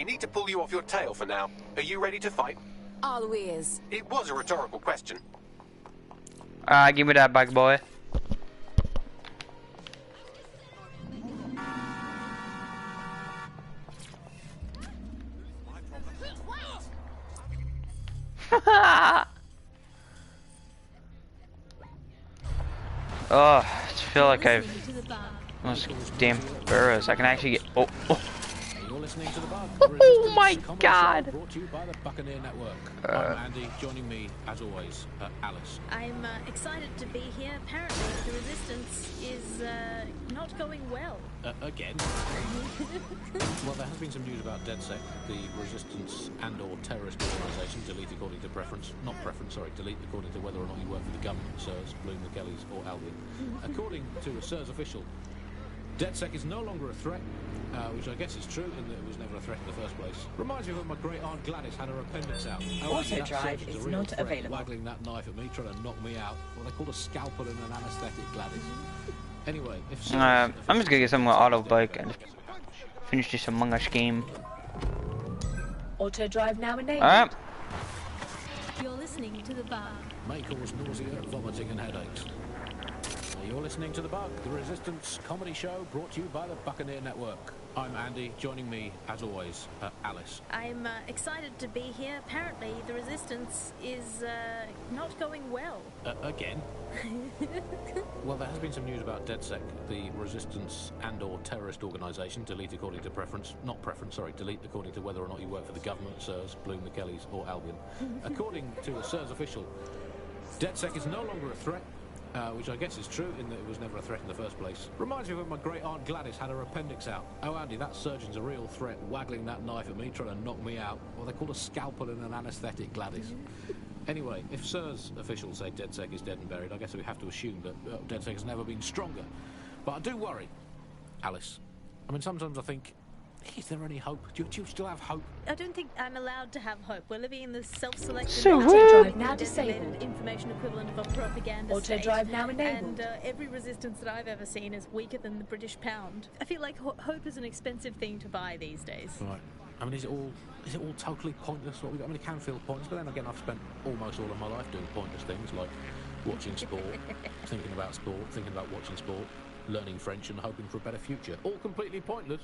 need to pull you off your tail for now. Are you ready to fight? Always. It was a rhetorical question. Give me that bug, boy. Oh, I feel like I've those damn burrows. I can actually get. Oh, oh. You're listening to The Bug. Oh my God! Brought to you by the Buccaneer Network. I'm Andy. Joining me, as always, Alice. I'm excited to be here. Apparently, the resistance is not going well. Again? Well, there has been some news about DedSec, the resistance and/or terrorist organisation. Delete according to preference. Not preference, sorry. Delete according to whether or not you work for the government, SIRS, Bloom, the Kellys, or Albion. According to a SIRS official, DedSec is no longer a threat, which I guess is true in that it was never a threat in the first place. Reminds me of when my great aunt Gladys had her appendix out. Auto drive is not available. Waggling that knife at me, trying to knock me out. Well, they called a scalpel and an anaesthetic, Gladys. Anyway, if I'm just gonna get some auto bike and finish this Among Us game. Auto drive now enabled. Alright. You're listening to The Bug. may cause nausea, vomiting and headaches. You're listening to The Bug, the Resistance comedy show brought to you by the Buccaneer Network. I'm Andy, joining me, as always, Alice. I'm excited to be here. Apparently, the resistance is not going well. Again? Well, there has been some news about DedSec, the resistance and/or terrorist organisation. Delete according to preference. Not preference, sorry. Delete according to whether or not you work for the government, SIRS, Bloom, the Kellys, or Albion. According to a SIRS official, DedSec is no longer a threat. Which I guess is true in that it was never a threat in the first place. Reminds me of when my great aunt Gladys had her appendix out. Oh, Andy, that surgeon's a real threat, waggling that knife at me, trying to knock me out. Well, they called a scalpel and an anaesthetic, Gladys. Anyway, if SIRS officials say DedSec is dead and buried, I guess we have to assume that DedSec has never been stronger. But I do worry, Alice. I mean, sometimes I think, is there any hope? Do you still have hope? I don't think I'm allowed to have hope. We're living in the self-selected Auto drive now disabled. information equivalent of a propaganda Auto state. drive now enabled. And every resistance that I've ever seen is weaker than the British pound. I feel like hope is an expensive thing to buy these days. Right. I mean, is it all totally pointless? What we got? I mean, it can feel pointless, but then again, I've spent almost all of my life doing pointless things like watching sport, thinking about sport, thinking about watching sport, learning French, and hoping for a better future. All completely pointless.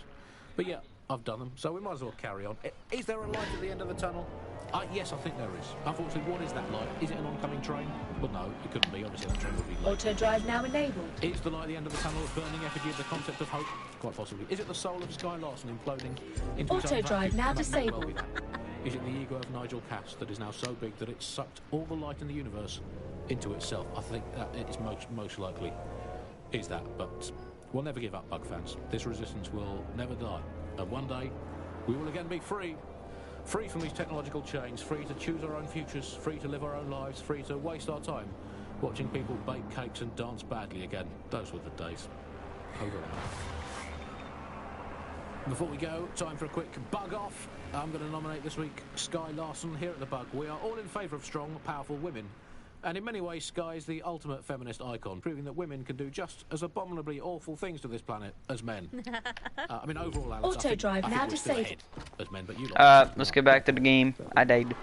But yeah, I've done them, so we might as well carry on. Is there a light at the end of the tunnel? Yes, I think there is. Unfortunately, what is that light? Is it an oncoming train? Well, no, it couldn't be. Obviously, that train would be late. Auto drive now enabled. Is the light at the end of the tunnel a burning effigy of the concept of hope? Quite possibly. Is it the soul of Sky Larson imploding into his Auto own drive vacuum? now It may well disabled. be that. Is it the ego of Nigel Cass that is now so big that it's sucked all the light in the universe into itself? I think that it is most likely is that, but we'll never give up, Bug fans. This resistance will never die. And one day, we will again be free. Free from these technological chains, free to choose our own futures, free to live our own lives, free to waste our time watching people bake cakes and dance badly again. Those were the days. Over and out. Before we go, time for a quick bug off. I'm going to nominate this week Sky Larson here at The Bug. We are all in favour of strong, powerful women. And in many ways, Sky is the ultimate feminist icon, proving that women can do just as abominably awful things to this planet as men. I mean, overall, Alice, Auto drive I think now we're still disabled. ahead as men, but you lot- Let's get back to the game. I died.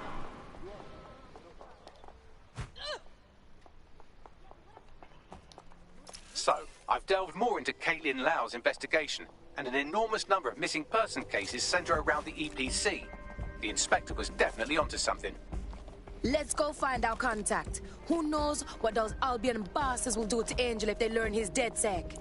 So, I've delved more into Caitlin Lau's investigation, and an enormous number of missing person cases centre around the EPC. The inspector was definitely onto something. Let's go find our contact. Who knows what those Albion bosses will do to Angel if they learn he's DedSec.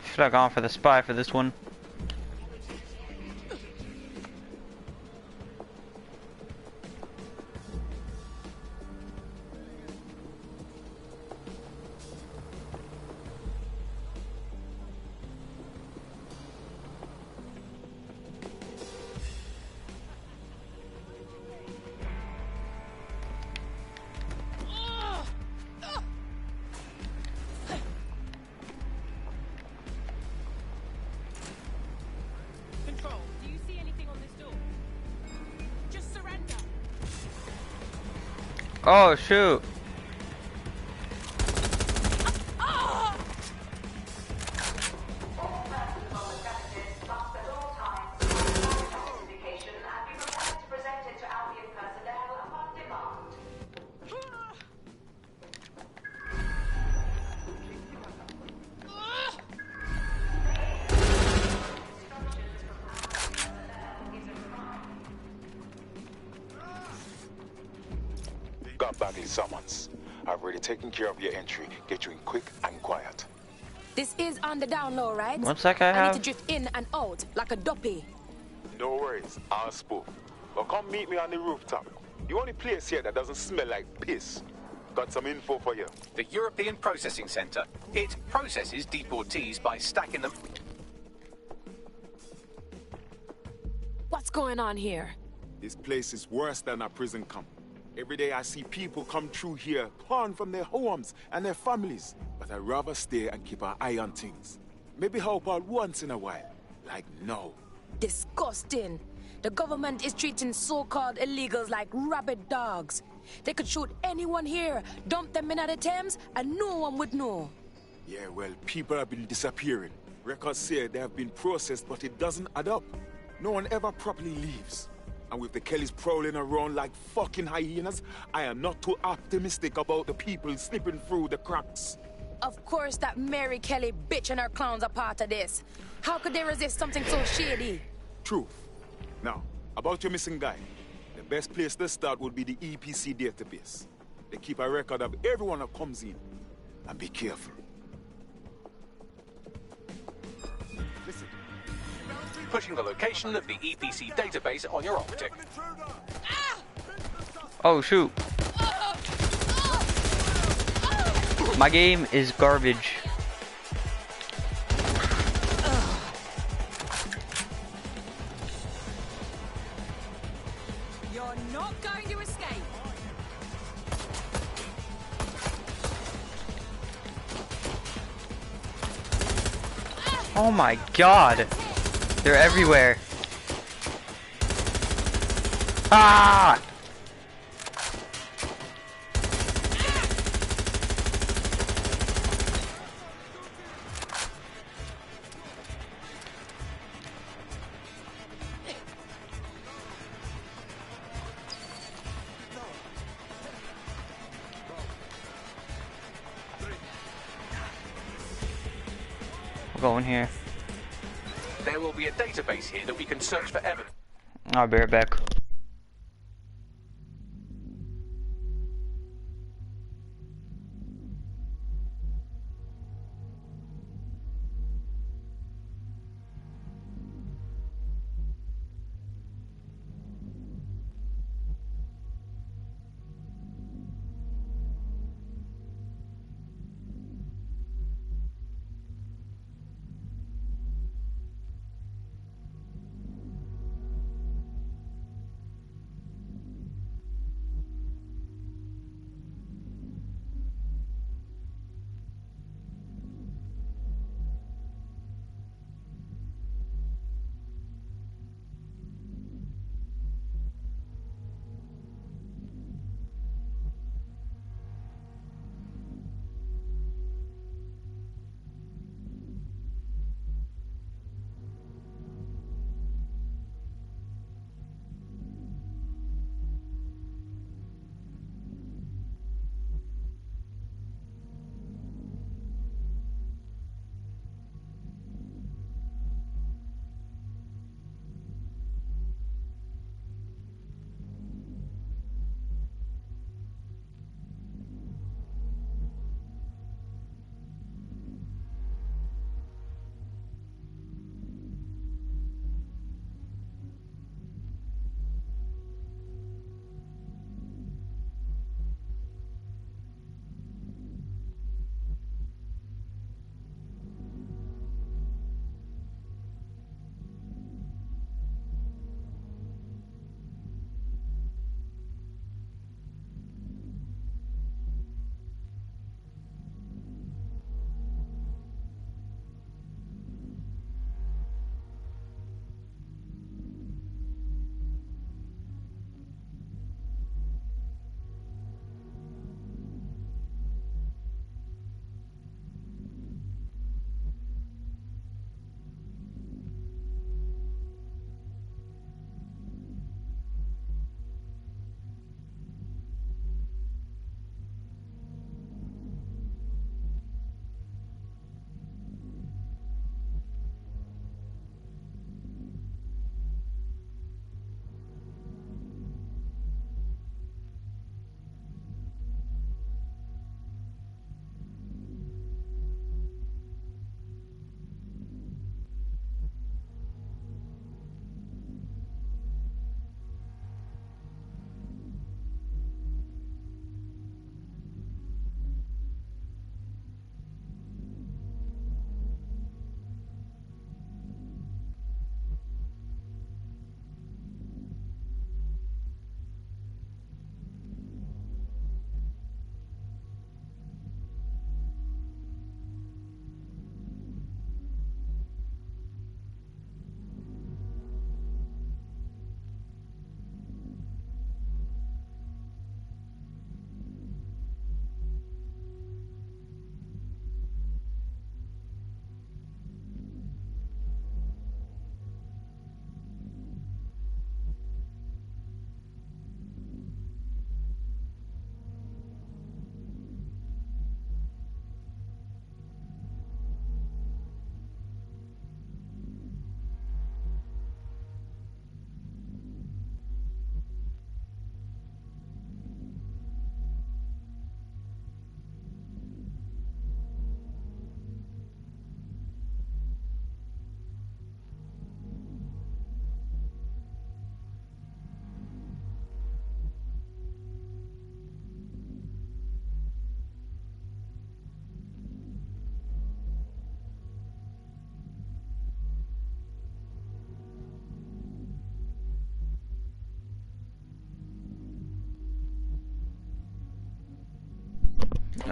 Should have gone for the spy for this one. Control, do you see anything on this door? Just surrender. Oh shoot! these summons. I've already taken care of your entry. Get you in quick and quiet. This is on the down low, right? One sec, I I need have. to drift in and out like a duppy. No worries, I'll spoof. But come meet me on the rooftop. The only place here that doesn't smell like piss. Got some info for you. The European Processing Center. It processes deportees by stacking them. What's going on here? This place is worse than a prison camp. Every day I see people come through here, torn from their homes and their families. But I'd rather stay and keep an eye on things. Maybe help out once in a while. Like now. Disgusting. The government is treating so-called illegals like rabid dogs. They could shoot anyone here, dump them in the Thames, and no one would know. Yeah, well, people have been disappearing. Records say they have been processed, but it doesn't add up. No one ever properly leaves. And with the Kellys prowling around like fucking hyenas, I am not too optimistic about the people slipping through the cracks. Of course that Mary Kelly bitch and her clowns are part of this. How could they resist something so shady? Truth. Now, about your missing guy. The best place to start would be the EPC database. They keep a record of everyone that comes in. And be careful. Listen. Pushing the location of the EPC database on your optic. Oh shoot. My game is garbage. You're not going to escape. Oh my god. They're everywhere. Ah! We're going here. There will be a database here that we can search for evidence. I'll be right back.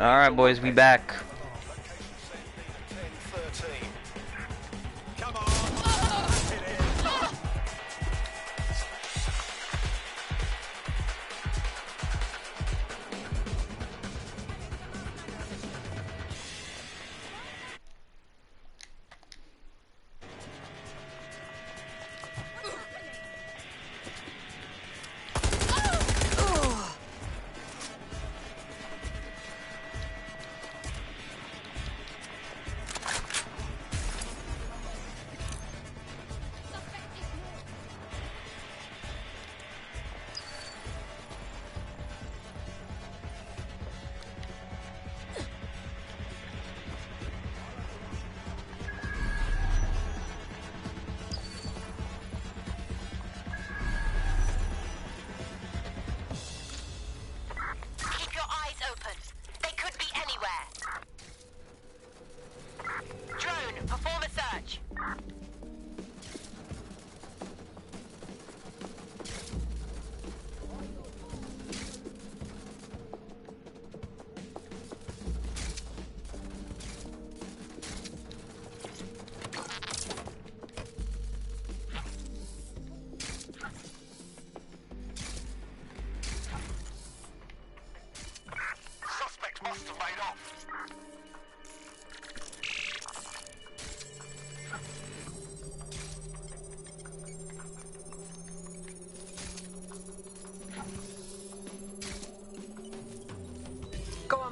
Alright, boys, we back.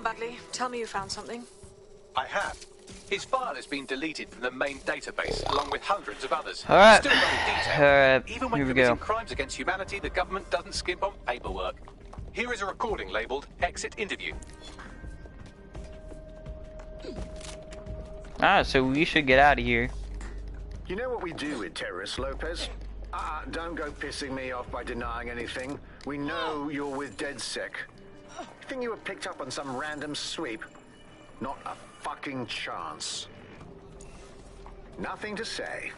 Bagley, tell me you found something. I have. His file has been deleted from the main database, along with hundreds of others. Alright. Still very detailed. Even when Here we committing go. crimes against humanity, the government doesn't skimp on paperwork. Here is a recording labeled Exit Interview. Alright, so we should get out of here. You know what we do with terrorists, Lopez? Don't go pissing me off by denying anything. We know you're with DedSec. Think you were picked up on some random sweep? Not a fucking chance. Nothing to say.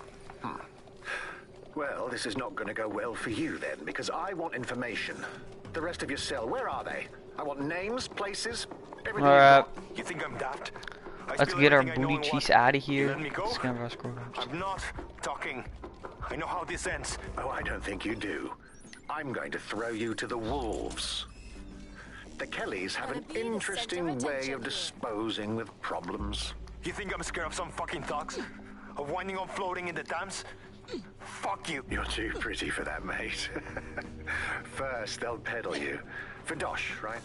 Well, this is not going to go well for you then, because I want information. The rest of your cell, where are they? I want names, places, everything. Alright. You think I'm daft? Let's get our booty cheeks out of here. Let me go? I'm I'm not talking. I know how this ends. Oh, I don't think you do. I'm going to throw you to the wolves. The Kellys have an interesting way of disposing with problems. You think I'm scared of some fucking thugs? Of winding up floating in the dams? Fuck you. You're too pretty for that, mate. First, they'll peddle you. For dosh, right?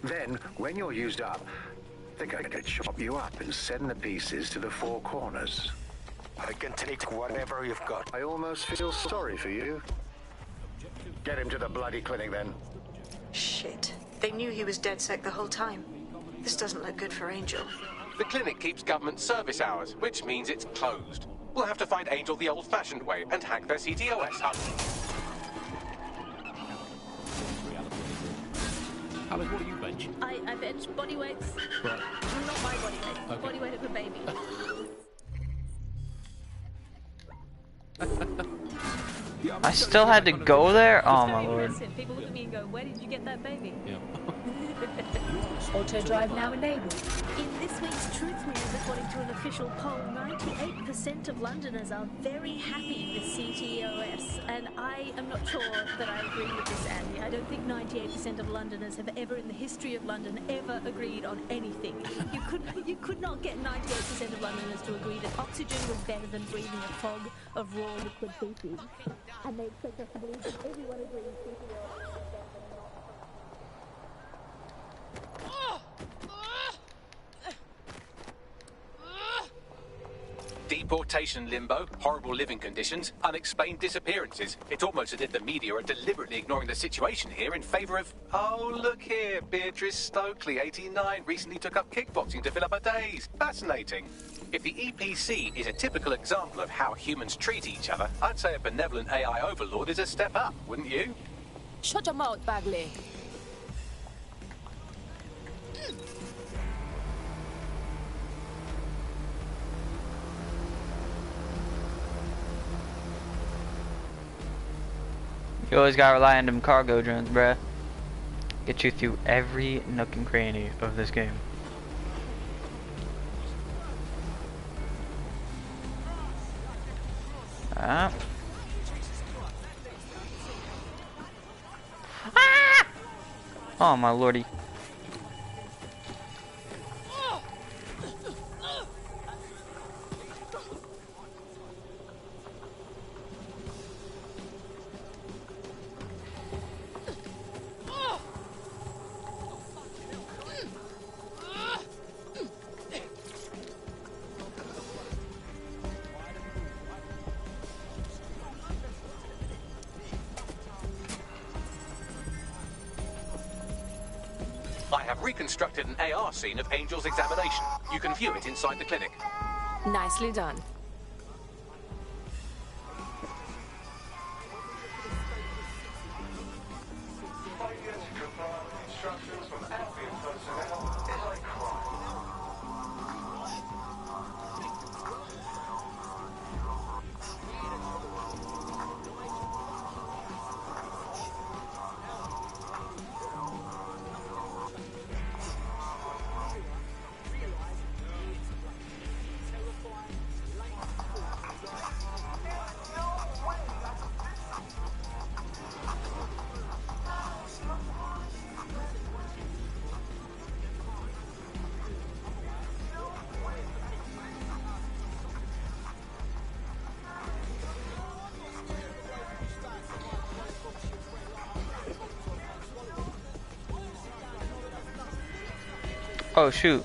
Then, when you're used up, they're going to chop you up and send the pieces to the four corners. I can take whatever you've got. I almost feel sorry for you. Get him to the bloody clinic, then. Shit. They knew he was DedSec the whole time. This doesn't look good for Angel. The clinic keeps government service hours, which means it's closed. We'll have to find Angel the old-fashioned way and hack their CTOS hub. Alice, what do you bench? I bench body weights. Right. Not my body weight. Okay. Body weight of a baby. I still had to go there? Oh my lord. Impressive. People look at me and go, where did you get that baby? Yeah. Auto drive now enabled. In this week's Truth News, according to an official poll, 98% of Londoners are very happy with CTOS. And I am not sure that I agree with this, Andy. I don't think 98% of Londoners have ever in the history of London ever agreed on anything. You could not get 98% of Londoners to agree that oxygen was better than breathing a fog of raw liquid feces. And they expect us to believe that everyone agrees CTOS. Deportation limbo, horrible living conditions, unexplained disappearances. It's almost as if the media are deliberately ignoring the situation here in favour of... Oh, look here, Beatrice Stokely, 89, recently took up kickboxing to fill up her days. Fascinating. If the EPC is a typical example of how humans treat each other, I'd say a benevolent AI overlord is a step up, wouldn't you? Shut your mouth, Bagley. You always gotta rely on them cargo drones, bruh. Get you through every nook and cranny of this game. Ah. Oh my lordy. I have reconstructed an AR scene of Angel's examination. You can view it inside the clinic. Nicely done. Oh shoot.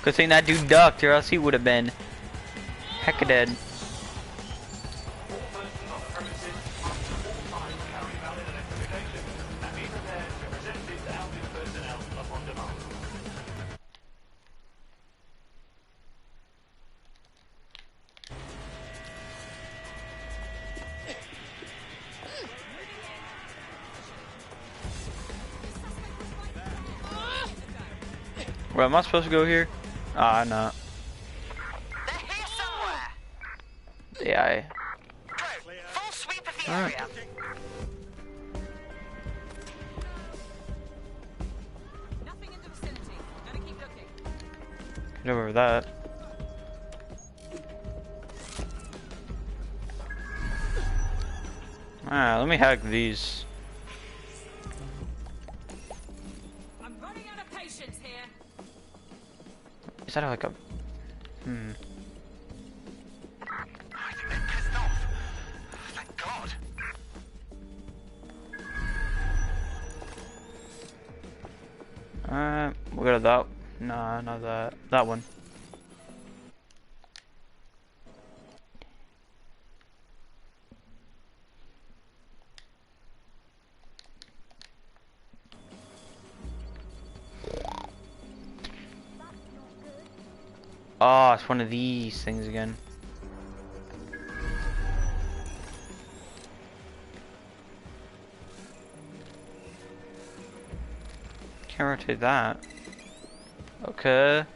Good thing that dude ducked, or else he would have been hecka dead. Where am I supposed to go here? Ah, no. They're here somewhere. Yeah. Full sweep of the Alright. area. Nothing in the vicinity. Gotta keep looking. Get over that. Alright, let me hack these. I'm running out of patience here. Is that like a... I think they're pissed off. Thank God. We'll go to that. Nah, not that. That one. Oh, it's one of these things again. Can't rotate that. Okay.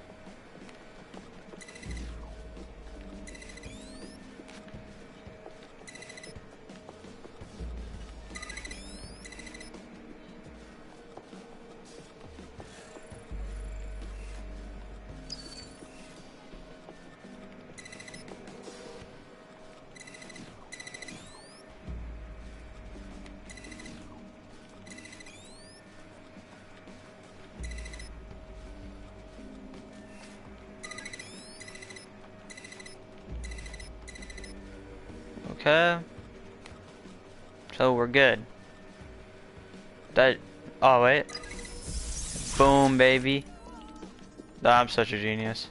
Okay. So we're good. That. Oh wait. Boom, baby. I'm such a genius.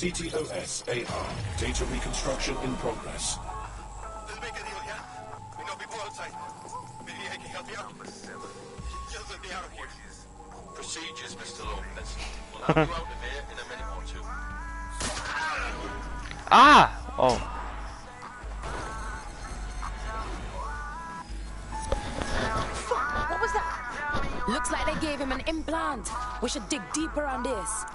CTOS AR. Data reconstruction in progress. Let's make a deal, yeah? We know people outside. Maybe I can help you out. Just let me out of here. Procedures, Mr. Lopez. We'll have you out of here in a minute or two. Ah! Oh. What was that? Looks like they gave him an implant. We should dig deeper on this.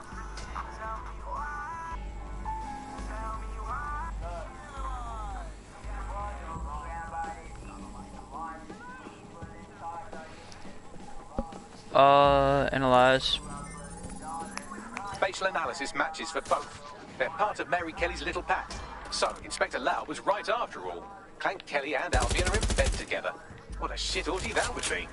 Analyze. Facial analysis matches for both. They're part of Mary Kelly's little pack. So, Inspector Lau was right after all. Clank Kelly and Albion are in bed together. What a shit orgy that would be.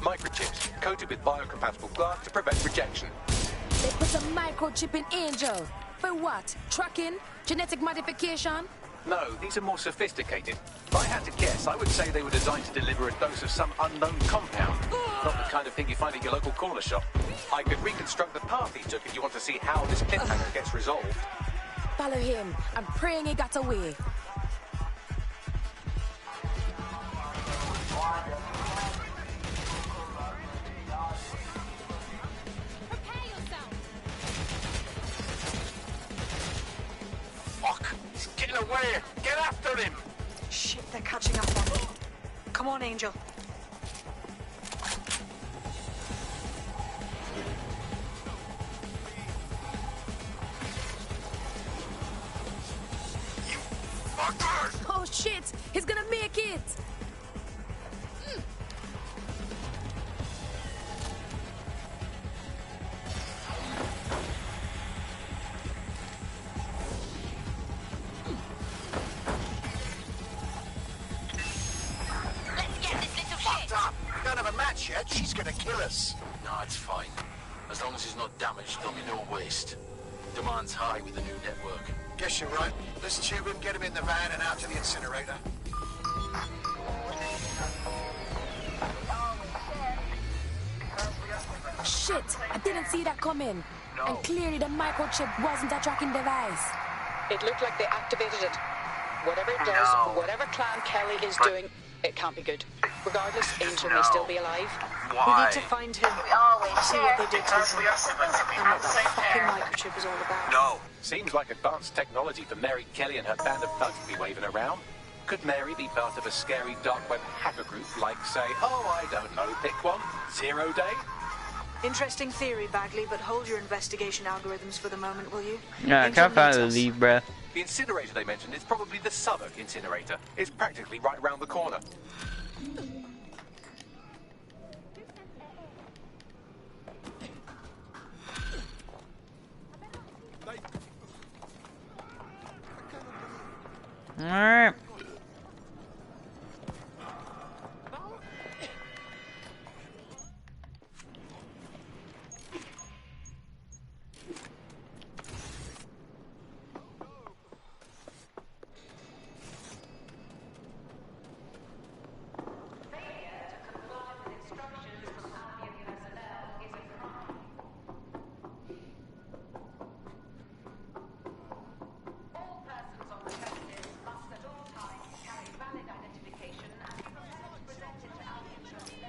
Microchips, coated with biocompatible glass to prevent rejection. They put a microchip in Angel. For what? Tracking? Genetic modification? No, these are more sophisticated. If I had to guess, I would say they were designed to deliver a dose of some unknown compound. Not the kind of thing you find at your local corner shop. I could reconstruct the path he took if you want to see how this cliffhanger gets resolved. Follow him. I'm praying he got away. Fuck! He's getting away! Get after him! Shit, they're catching up on me. Come on, Angel. You fuckers! Oh shit! He's gonna make it! Yet, she's gonna kill us. No, it's fine. As long as he's not damaged, there'll be no waste. Demand's high with the new network. Guess you're right. Let's tube him, get him in the van and out to the incinerator. Shit! I didn't see that coming. No. And clearly the microchip wasn't a tracking device. It looked like they activated it. Whatever it does, whatever Clan Kelly is doing, it can't be good. Regardless, Angel may still be alive. Why? We need to find him. See what they did to him. And what that fucking microchip is all about. No. Seems like advanced technology for Mary Kelly and her band of thugs to be waving around. Could Mary be part of a scary dark web hacker group like, say, oh, I don't know, pick one, 0 Day? Interesting theory, Bagley, but hold your investigation algorithms for the moment, will you? Yeah, I can't find the lead, bruh. The incinerator they mentioned is probably the Southwark incinerator. It's practically right round the corner. Alright.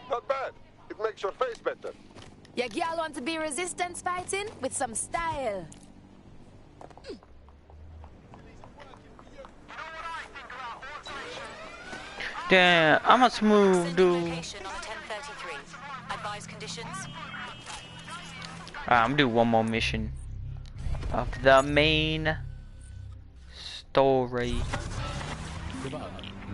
Not bad. It makes your face better. Your girl want to be resistance fighting with some style. Damn, I'm a smooth dude. I'm gonna do one more mission of the main story.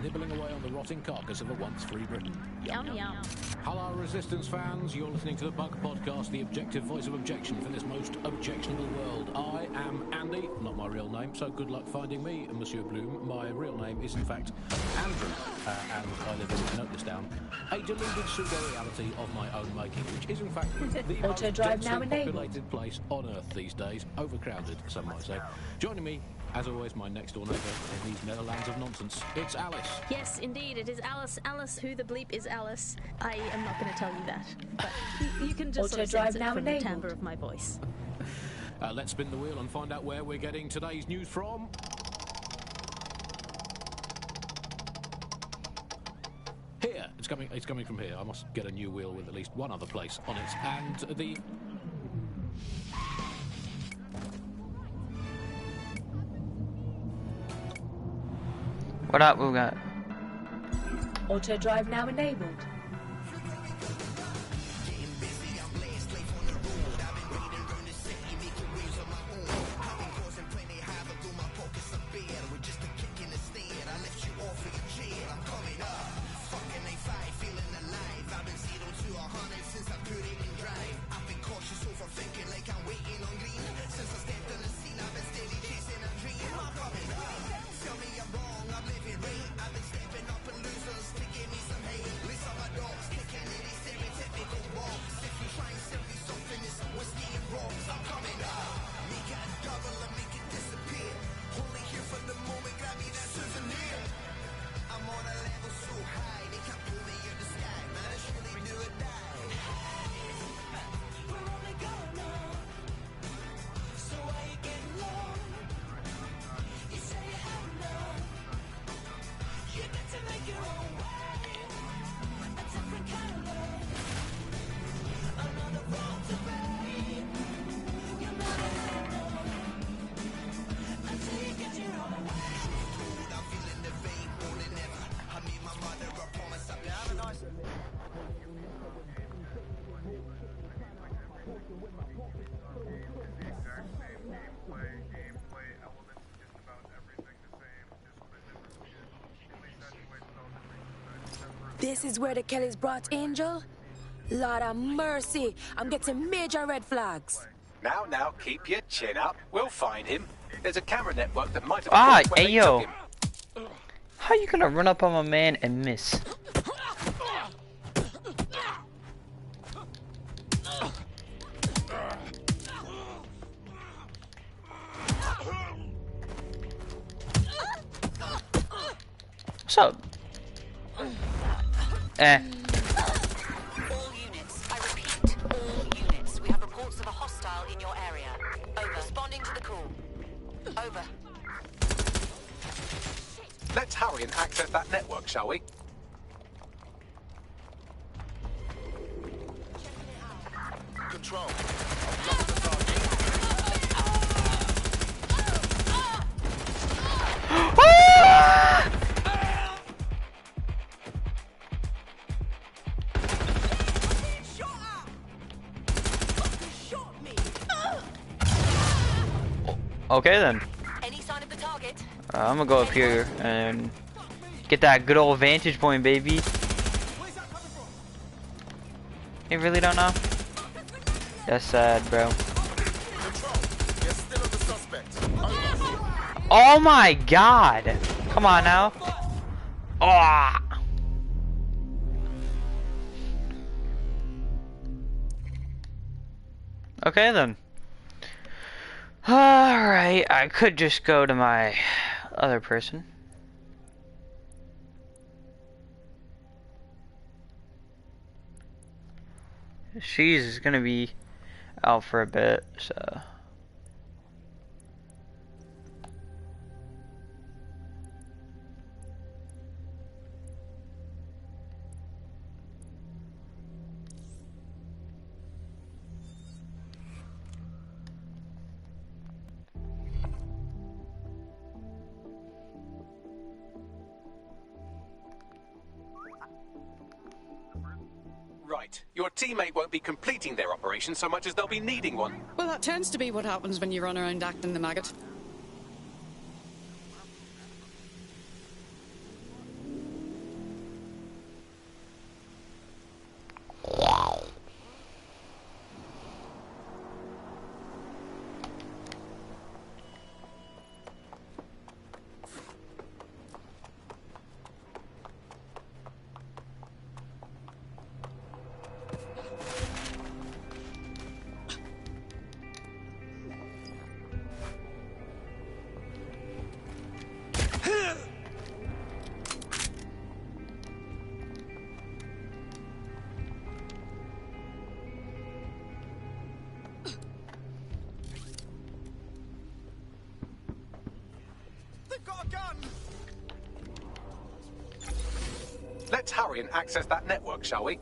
Nibbling away on the rotting carcass of a once free Britain. Yum yum. Hello, Resistance fans. You're listening to the Bug Podcast, the objective voice of objection for this most objectionable world. I am Andy, not my real name, so good luck finding me, Monsieur Bloom. My real name is, in fact, Andrew, and I live in, note this down, a deluded pseudo-reality of my own making, which is, in fact, the most densely populated place on Earth these days. Overcrowded, some might say. Joining me As always, my next door neighbour in these Netherlands of nonsense. It's Alice. Yes, indeed, it is Alice. Alice, who the bleep is Alice? I am not going to tell you that, but you can just sort of sense it from the timbre of my voice. Let's spin the wheel and find out where we're getting today's news from. Here, it's coming from here. I must get a new wheel with at least one other place on it. And the... What up, we got? Auto drive now enabled. This is where the Kellys brought Angel? Lord of mercy, I'm getting major red flags. Now, keep your chin up. We'll find him. There's a camera network that might have... Hey yo! How you gonna run up on my man and miss? What's up? All units, I repeat, all units. We have reports of a hostile in your area. Over. Responding to the call. Over. Let's hurry and access that network, shall we? Control. Okay then. Any sign of the target? I'm gonna go up here and get that good old vantage point, baby. You really don't know? That's sad, bro. Oh my god! Come on now. Oh. Okay then. Alright, I could just go to my other person. She's gonna be out for a bit, so... Right. Your teammate won't be completing their operation so much as they'll be needing one. Well, that tends to be what happens when you run around acting the maggot. They've got a gun! Let's hurry and access that network, shall we?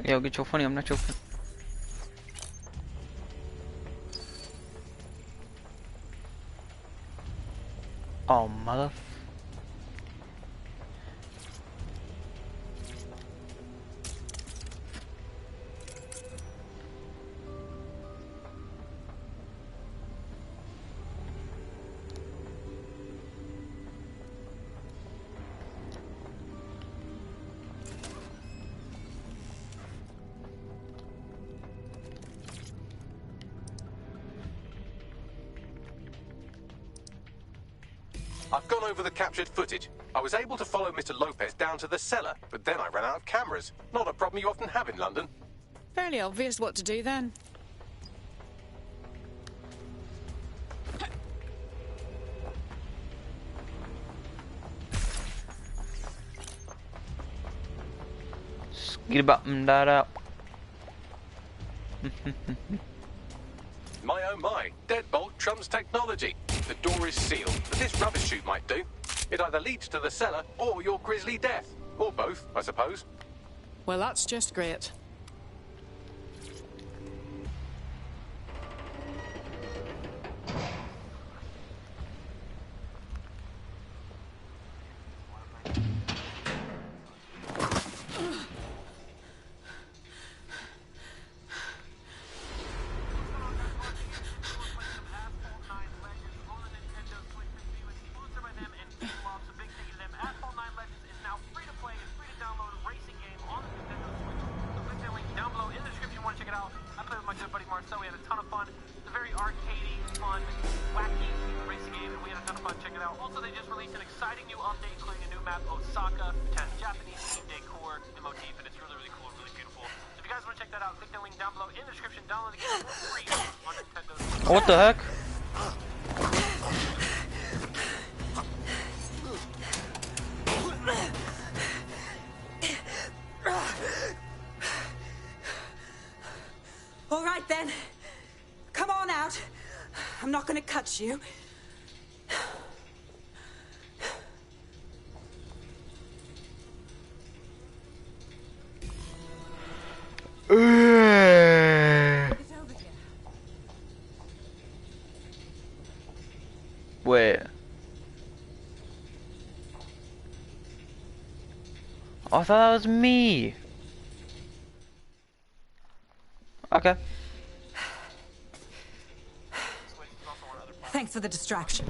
Yo, get your funny, I'm not joking. Oh, mother. I've gone over the captured footage. I was able to follow Mr. Lopez down to the cellar, but then I ran out of cameras. Not a problem you often have in London. Fairly obvious what to do then. Skid button that up. My oh my, deadbolt trumps technology. The door is sealed, but this rubbish chute might do. It either leads to the cellar or your grisly death. Or both, I suppose. Well, that's just great. What the heck? All right then. Come on out. I'm not gonna cut you. Wait. I thought that was me. Okay. Thanks for the distraction.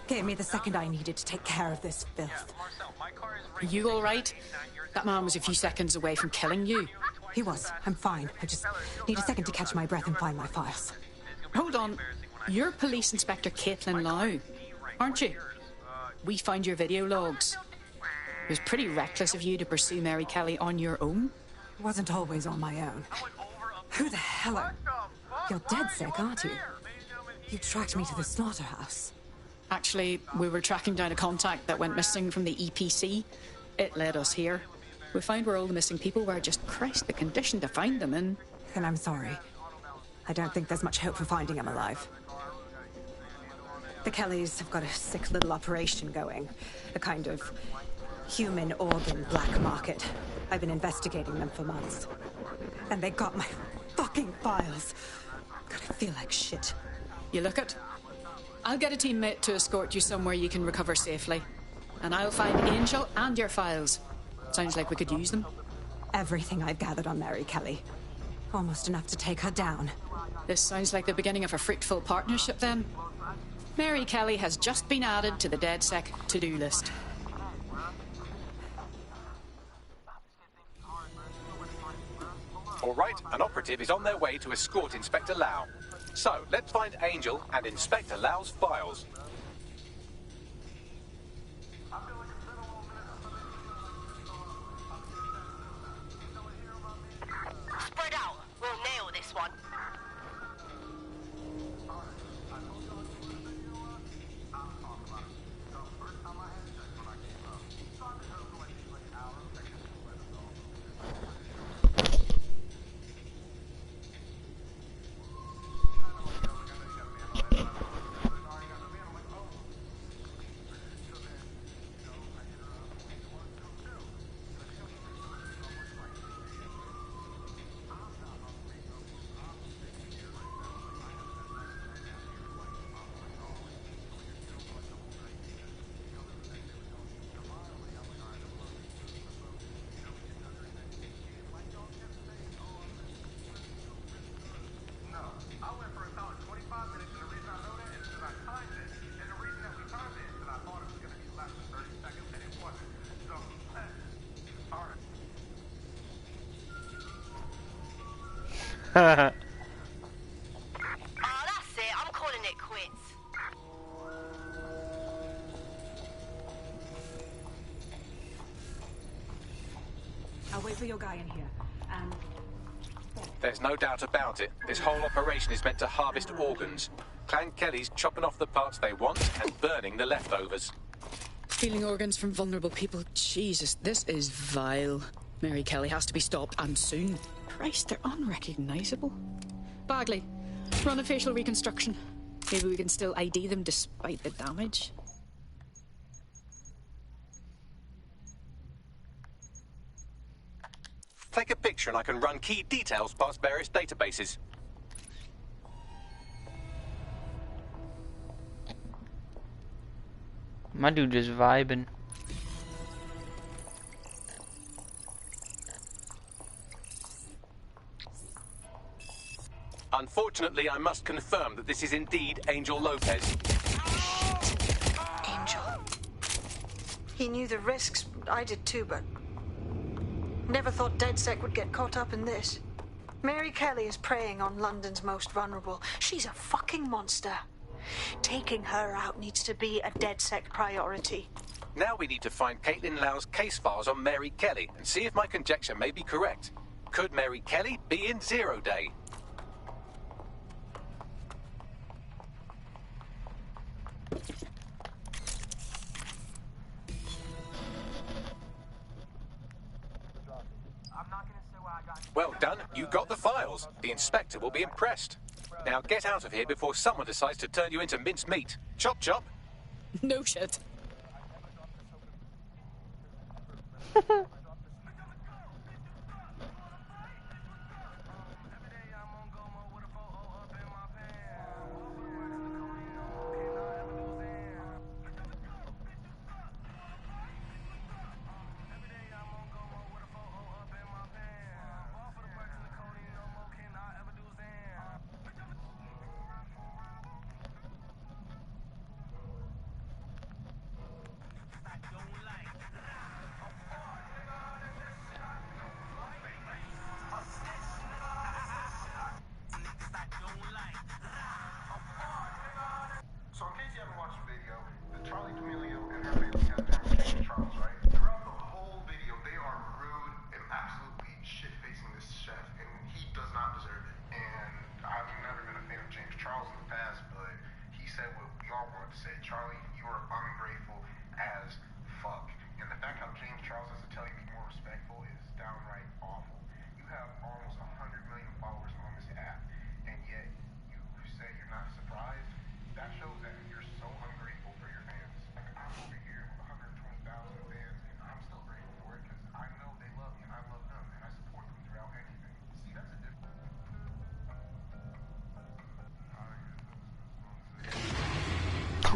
Gave me the second I needed to take care of this filth. Are you all right? That man was a few seconds away from killing you. He was. I'm fine. I just need a second to catch my breath and find my files. Hold on. You're Police Inspector Caitlin Lau, aren't you? We found your video logs. It was pretty reckless of you to pursue Mary Kelly on your own. It wasn't always on my own. Who the hell are... You're DedSec, aren't you? You tracked me to the slaughterhouse. Actually, we were tracking down a contact that went missing from the EPC. It led us here. We found where all the missing people were. Just Christ, the condition to find them in. Then I'm sorry. I don't think there's much hope for finding him alive. The Kellys have got a sick little operation going. A kind of human organ black market. I've been investigating them for months. And they got my fucking files. God, I feel like shit. You look it. I'll get a teammate to escort you somewhere you can recover safely. And I'll find Angel and your files. Sounds like we could use them. Everything I've gathered on Mary Kelly. Almost enough to take her down. This sounds like the beginning of a fruitful partnership then. Mary Kelly has just been added to the DedSec to-do list. All right, an operative is on their way to escort Inspector Lau. So, let's find Angel and Inspector Lau's files. Spread out. We'll nail this one. Haha. Oh, that's it. I'm calling it quits. I'll wait for your guy in here. There's no doubt about it. This whole operation is meant to harvest organs. Clan Kelly's chopping off the parts they want and burning the leftovers. Stealing organs from vulnerable people. Jesus, this is vile. Mary Kelly has to be stopped, and soon. Christ, they're unrecognisable. Bagley, run a facial reconstruction. Maybe we can still ID them despite the damage. Take a picture and I can run key details past various databases. My dude just vibing. Unfortunately, I must confirm that this is indeed Angel Lopez. Angel. He knew the risks. I did too, but never thought DedSec would get caught up in this. Mary Kelly is preying on London's most vulnerable. She's a fucking monster. Taking her out needs to be a DedSec priority. Now we need to find Caitlin Lau's case files on Mary Kelly and see if my conjecture may be correct. Could Mary Kelly be in Zero Day? Well done, you got the files. The inspector will be impressed. Now get out of here before someone decides to turn you into minced meat. Chop chop. No shit.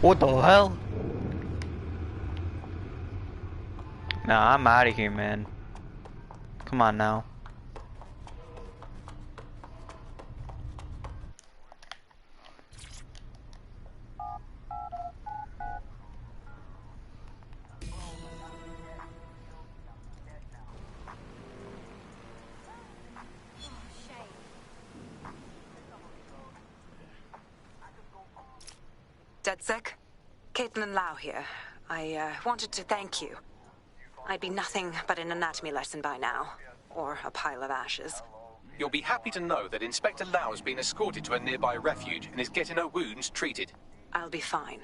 What the hell? Nah, I'm out of here, man. Come on now. DedSec? Caitlin Lau here. I wanted to thank you. I'd be nothing but an anatomy lesson by now. Or a pile of ashes. You'll be happy to know that Inspector Lau has been escorted to a nearby refuge and is getting her wounds treated. I'll be fine.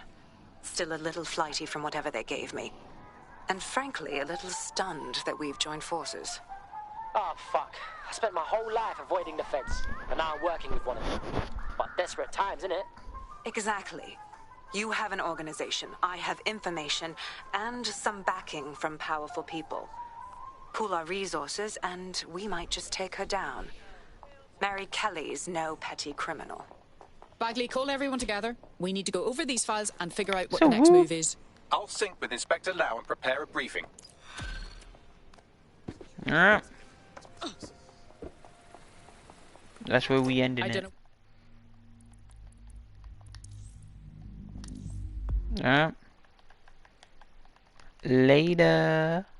Still a little flighty from whatever they gave me. And frankly, a little stunned that we've joined forces. Oh, fuck. I spent my whole life avoiding the feds, and now I'm working with one of them. But desperate times, innit? Exactly. You have an organization, I have information, and some backing from powerful people. Pool our resources, and we might just take her down. Mary Kelly's no petty criminal. Bagley, call everyone together. We need to go over these files and figure out what the next move is. I'll sync with Inspector Lau and prepare a briefing. Alright. That's where we ended it. Alright. Later.